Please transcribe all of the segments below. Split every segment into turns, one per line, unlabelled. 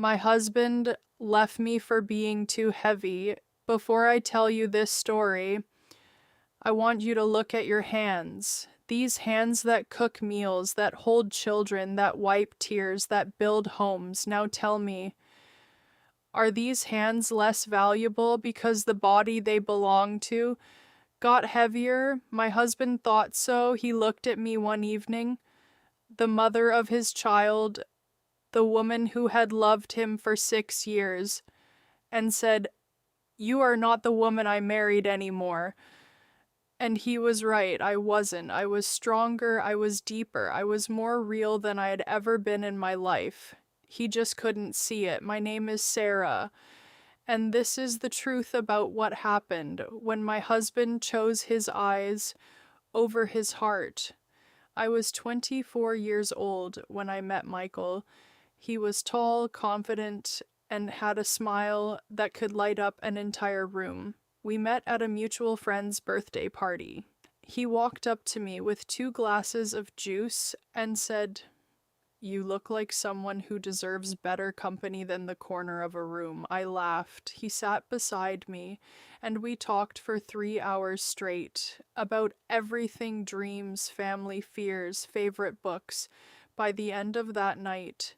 My husband left me for being too heavy. Before I tell you this story, I want you to look at your hands. These hands that cook meals, that hold children, that wipe tears, that build homes. Now tell me, are these hands less valuable because the body they belong to got heavier? My husband thought so. He looked at me one evening, the mother of his child, the woman who had loved him for 6 years, and said, "You are not the woman I married anymore." And he was right. I wasn't. I was stronger. I was deeper. I was more real than I had ever been in my life. He just couldn't see it. My name is Sarah. And this is the truth about what happened when my husband chose his eyes over his heart. I was 24 years old when I met Michael. He was tall, confident, and had a smile that could light up an entire room. We met at a mutual friend's birthday party. He walked up to me with 2 glasses of juice and said, "You look like someone who deserves better company than the corner of a room." I laughed. He sat beside me, and we talked for 3 hours straight about everything: dreams, family, fears, favorite books. By the end of that night,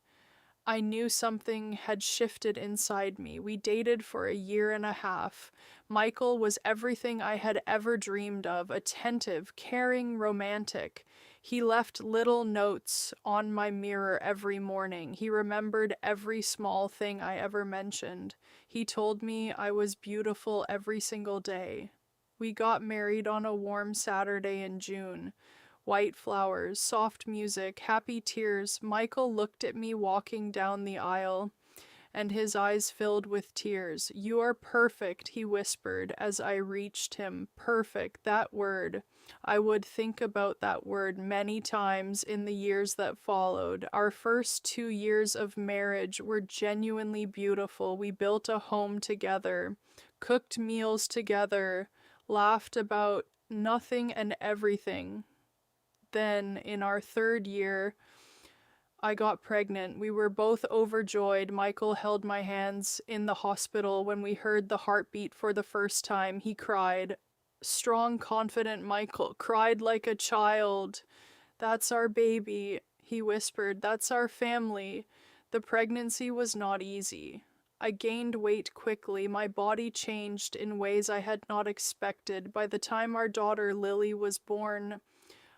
I knew something had shifted inside me. We dated for a year and a half. Michael was everything I had ever dreamed of: attentive, caring, romantic. He left little notes on my mirror every morning. He remembered every small thing I ever mentioned. He told me I was beautiful every single day. We got married on a warm Saturday in June. White flowers, soft music, happy tears. Michael looked at me walking down the aisle, and his eyes filled with tears. "You are perfect," he whispered as I reached him. Perfect, that word. I would think about that word many times in the years that followed. Our first 2 years of marriage were genuinely beautiful. We built a home together, cooked meals together, laughed about nothing and everything. Then, in our 3rd year, I got pregnant. We were both overjoyed. Michael held my hands in the hospital when we heard the heartbeat for the first time. He cried. Strong, confident Michael cried like a child. "That's our baby," he whispered. "That's our family." The pregnancy was not easy. I gained weight quickly. My body changed in ways I had not expected. By the time our daughter Lily was born,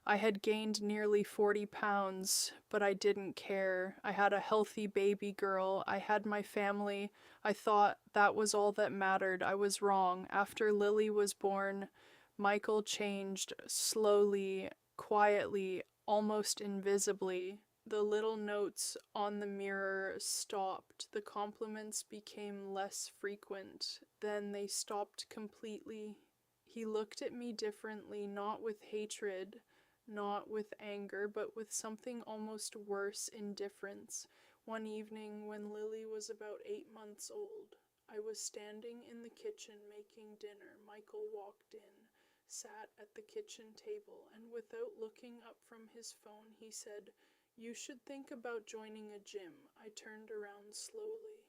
I had gained nearly 40 pounds, but I didn't care. I had a healthy baby girl. I had my family. I thought that was all that mattered. I was wrong. After Lily was born, Michael changed slowly, quietly, almost invisibly. The little notes on the mirror stopped. The compliments became less frequent. Then they stopped completely. He looked at me differently, not with hatred, not with anger, but with something almost worse: indifference. One evening, when Lily was about 8 months old, I was standing in the kitchen making dinner. Michael walked in, sat at the kitchen table, and without looking up from his phone, he said, "You should think about joining a gym." I turned around slowly.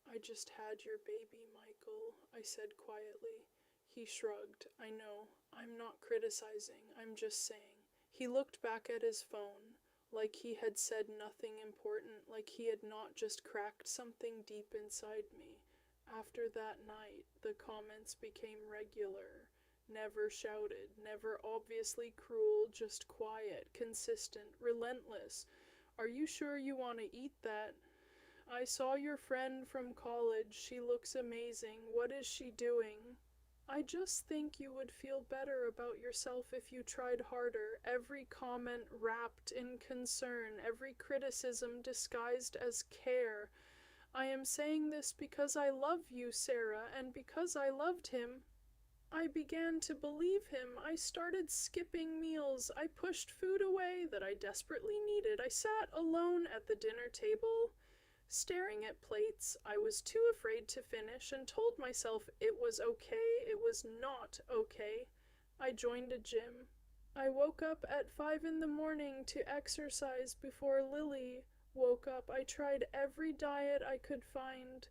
"I just had your baby, Michael," I said quietly. He shrugged. "I know. I'm not criticizing. I'm just saying." He looked back at his phone, like he had said nothing important, like he had not just cracked something deep inside me. After that night, the comments became regular. Never shouted, never obviously cruel, just quiet, consistent, relentless. "Are you sure you want to eat that? I saw your friend from college. She looks amazing. What is she doing? I just think you would feel better about yourself if you tried harder." Every comment wrapped in concern, every criticism disguised as care. "I am saying this because I love you, Sarah, and because I loved him." I began to believe him. I started skipping meals. I pushed food away that I desperately needed. I sat alone at the dinner table, staring at plates I was too afraid to finish, and told myself it was okay. It was not okay. I joined a gym. I woke up at 5 in the morning to exercise before Lily. woke up. I tried every diet I could find.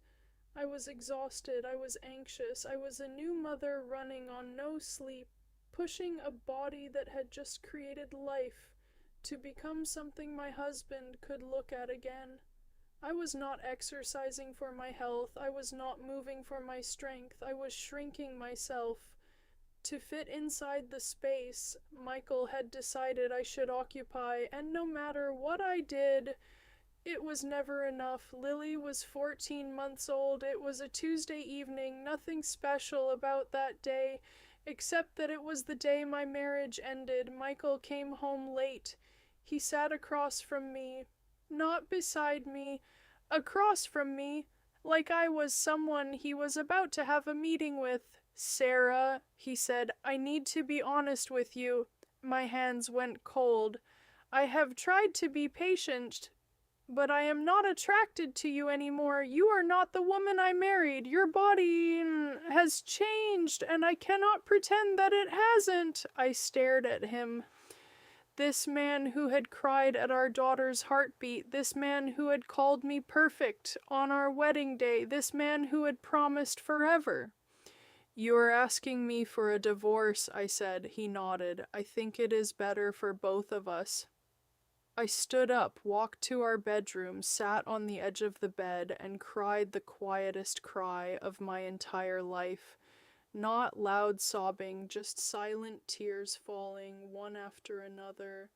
I was exhausted. I was anxious. I was a new mother running on no sleep, pushing a body that had just created life to become something my husband could look at again. I was not exercising for my health. I was not moving for my strength. I was shrinking myself to fit inside the space Michael had decided I should occupy, and no matter what I did, it was never enough. Lily was 14 months old. It was a Tuesday evening, nothing special about that day, except that it was the day my marriage ended. Michael came home late. He sat across from me, not beside me, across from me, like I was someone he was about to have a meeting with. Sarah, he said, I need to be honest with you. My hands went cold. I have tried to be patient, but I am not attracted to you anymore. You are not the woman I married. Your body has changed, and I cannot pretend that it hasn't. I stared at him. This man who had cried at our daughter's heartbeat, this man who had called me perfect on our wedding day, this man who had promised forever. You are asking me for a divorce, I said. He nodded. I think it is better for both of us. I stood up, walked to our bedroom, sat on the edge of the bed, and cried the quietest cry of my entire life. Not loud sobbing, just silent tears falling, one after another,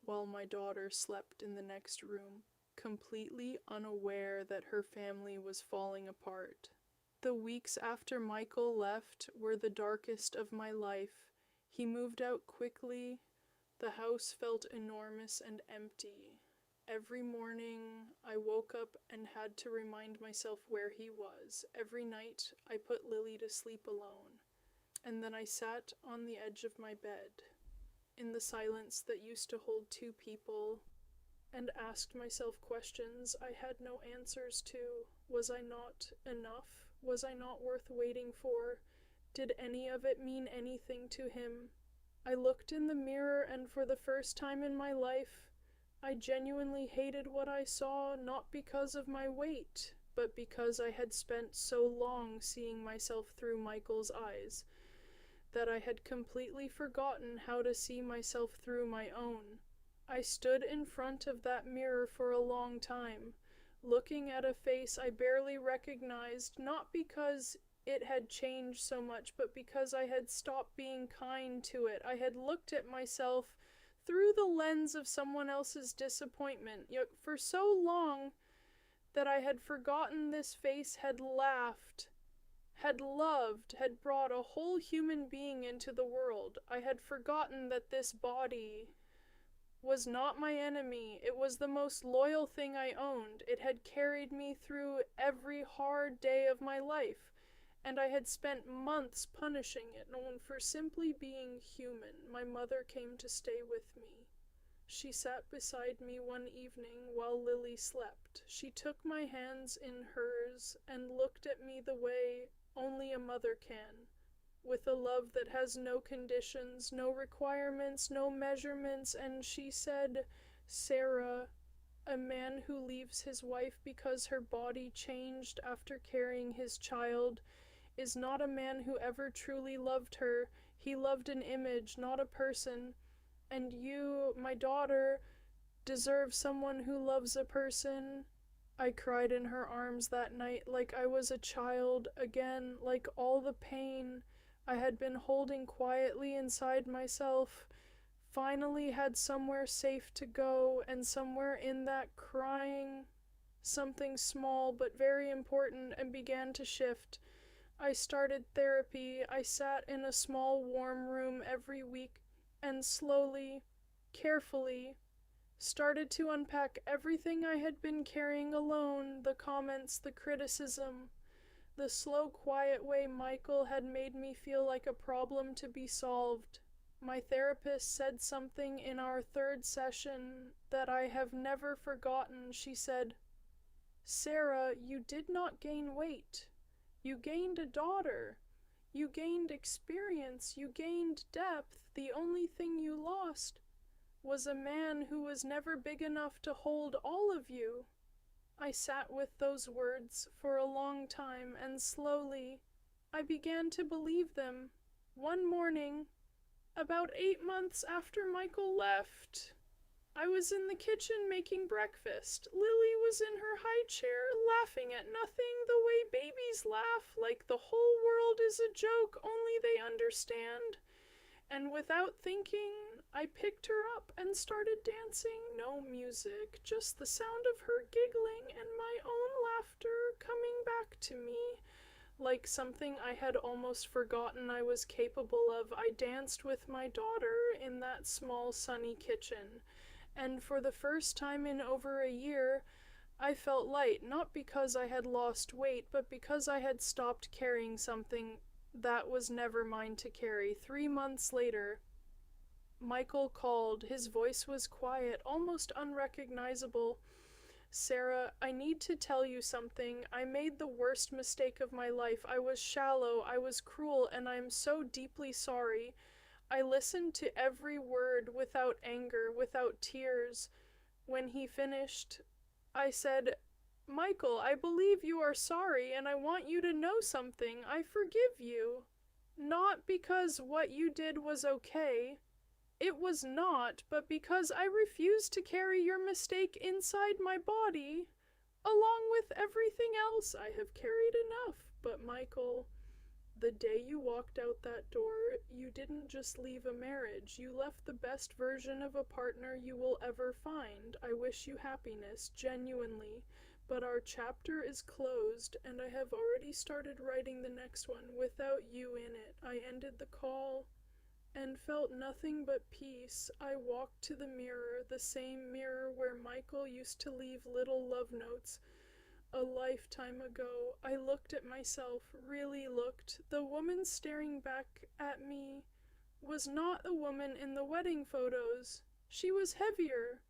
while my daughter slept in the next room, completely unaware that her family was falling apart. The weeks after Michael left were the darkest of my life. He moved out quickly. The house felt enormous and empty. Every morning I woke up and had to remind myself where he was. Every night I put Lily to sleep alone. And then I sat on the edge of my bed, in the silence that used to hold two people, and asked myself questions I had no answers to. Was I not enough? Was I not worth waiting for? Did any of it mean anything to him? I looked in the mirror, and for the first time in my life, I genuinely hated what I saw, not because of my weight, but because I had spent so long seeing myself through Michael's eyes, that I had completely forgotten how to see myself through my own. I stood in front of that mirror for a long time, looking at a face I barely recognized, not because it had changed so much, but because I had stopped being kind to it. I had looked at myself through the lens of someone else's disappointment, yet for so long that I had forgotten this face had laughed, had loved, had brought a whole human being into the world. I had forgotten that this body was not my enemy. It was the most loyal thing I owned. It had carried me through every hard day of my life, and I had spent months punishing it for simply being human. My mother came to stay with me. She sat beside me one evening while Lily slept. She took my hands in hers and looked at me the way only a mother can, with a love that has no conditions, no requirements, no measurements, and she said, Sarah, a man who leaves his wife because her body changed after carrying his child is not a man who ever truly loved her. He loved an image, not a person. And you, my daughter, deserve someone who loves a person. I cried in her arms that night like I was a child again, like all the pain I had been holding quietly inside myself finally had somewhere safe to go, and somewhere in that crying, something small but very important and began to shift. I started therapy. I sat in a small warm room every week and slowly, carefully, started to unpack everything I had been carrying alone, the comments, the criticism, the slow, quiet way Michael had made me feel like a problem to be solved. My therapist said something in our third session that I have never forgotten. She said, Sarah, you did not gain weight. You gained a daughter. You gained experience. You gained depth. The only thing you lost was a man who was never big enough to hold all of you. I sat with those words for a long time, and slowly I began to believe them. One morning, about 8 months after Michael left, I was in the kitchen making breakfast. Lily was in her high chair, laughing at nothing the way babies laugh, like the whole world is a joke, only they understand. And without thinking, I picked her up and started dancing. No music, just the sound of her giggling and my own laughter coming back to me. Like something I had almost forgotten I was capable of, I danced with my daughter in that small sunny kitchen. And for the first time in over a year, I felt light, not because I had lost weight, but because I had stopped carrying something that was never mine to carry. 3 months later, Michael called. His voice was quiet, almost unrecognizable. "Sarah, I need to tell you something. I made the worst mistake of my life. I was shallow, I was cruel, and I am so deeply sorry. I listened to every word without anger, without tears. When he finished, I said, 'Michael, I believe you are sorry, and I want you to know something. I forgive you. Not because what you did was okay. It was not, but because I refuse to carry your mistake inside my body. Along with everything else, I have carried enough. But Michael, the day you walked out that door, you didn't just leave a marriage. You left the best version of a partner you will ever find. I wish you happiness, genuinely. But our chapter is closed, and I have already started writing the next one without you in it.' I ended the call and felt nothing but peace. I walked to the mirror, the same mirror where Michael used to leave little love notes. A lifetime ago, I looked at myself, really looked. The woman staring back at me was not the woman in the wedding photos. She was heavier.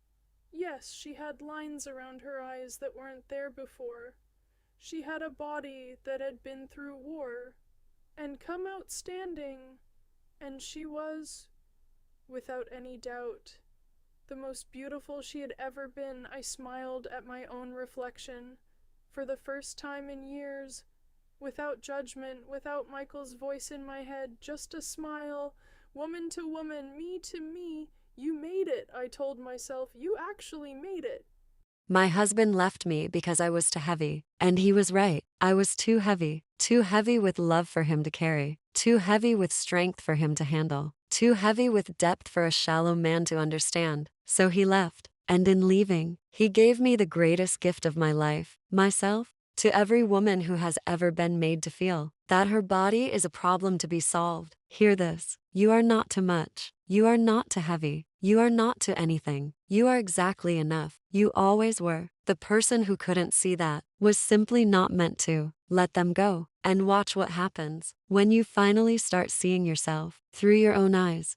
Yes, she had lines around her eyes that weren't there before. She had a body that had been through war and come out standing. And she was, without any doubt, the most beautiful she had ever been. I smiled at my own reflection. For the first time in years, without judgment, without Michael's voice in my head, just a smile, woman to woman, me to me. You made it, I told myself. You actually made it.
My husband left me because I was too heavy. And he was right. I was too heavy with love for him to carry, too heavy with strength for him to handle, too heavy with depth for a shallow man to understand. So he left. And in leaving, he gave me the greatest gift of my life, myself. To every woman who has ever been made to feel that her body is a problem to be solved, hear this. You are not too much. You are not too heavy. You are not too anything. You are exactly enough. You always were. The person who couldn't see that was simply not meant to. Let them go and watch what happens when you finally start seeing yourself through your own eyes.